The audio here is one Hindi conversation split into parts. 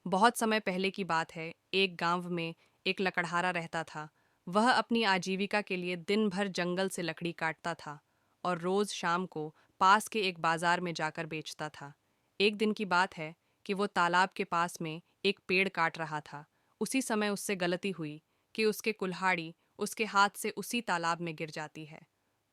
बहुत समय पहले की बात है। एक गांव में एक लकड़हारा रहता था। वह अपनी आजीविका के लिए दिन भर जंगल से लकड़ी काटता था और रोज शाम को पास के एक बाजार में जाकर बेचता था। एक दिन की बात है कि वो तालाब के पास में एक पेड़ काट रहा था। उसी समय उससे गलती हुई कि उसके कुल्हाड़ी उसके हाथ से उसी तालाब में गिर जाती है।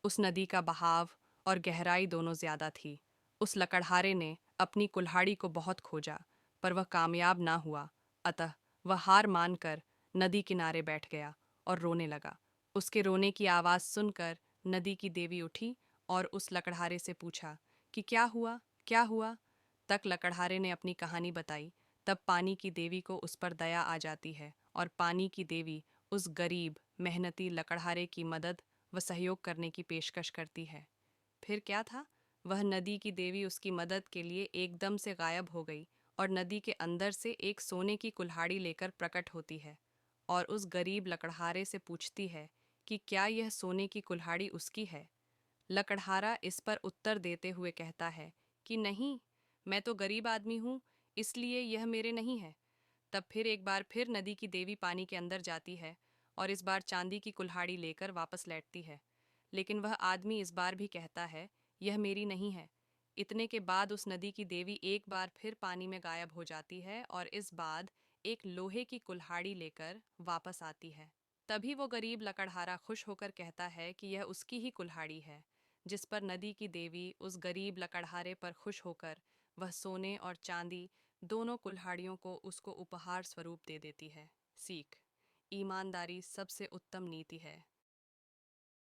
उस नदी का बहाव और गहराई दोनों ज्यादा थी। उस लकड़हारे ने अपनी कुल्हाड़ी को बहुत खोजा, पर वह कामयाब ना हुआ। अतः वह हार मानकर नदी किनारे बैठ गया और रोने लगा। उसके रोने की आवाज़ सुनकर नदी की देवी उठी और उस लकड़हारे से पूछा कि क्या हुआ, क्या हुआ। तक लकड़हारे ने अपनी कहानी बताई। तब पानी की देवी को उस पर दया आ जाती है और पानी की देवी उस गरीब मेहनती लकड़हारे की मदद व सहयोग करने की पेशकश करती है। फिर क्या था? वह नदी की देवी उसकी मदद के लिए एकदम से गायब हो गई और नदी के अंदर से एक सोने की कुल्हाड़ी लेकर प्रकट होती है और उस गरीब लकड़हारे से पूछती है कि क्या यह सोने की कुल्हाड़ी उसकी है। लकड़हारा इस पर उत्तर देते हुए कहता है कि नहीं, मैं तो गरीब आदमी हूँ, इसलिए यह मेरे नहीं है। तब फिर एक बार फिर नदी की देवी पानी के अंदर जाती है और इस बार चांदी की कुल्हाड़ी लेकर वापस लौटती है। लेकिन वह आदमी इस बार भी कहता है, यह मेरी नहीं है। इतने के बाद उस नदी की देवी एक बार फिर पानी में गायब हो जाती है और इस बाद एक लोहे की कुल्हाड़ी लेकर वापस आती है। तभी वो गरीब लकड़हारा खुश होकर कहता है कि यह उसकी ही कुल्हाड़ी है। जिस पर नदी की देवी उस गरीब लकड़हारे पर खुश होकर वह सोने और चांदी दोनों कुल्हाड़ियों को उसको उपहार स्वरूप दे देती है। सीख: ईमानदारी सबसे उत्तम नीति है।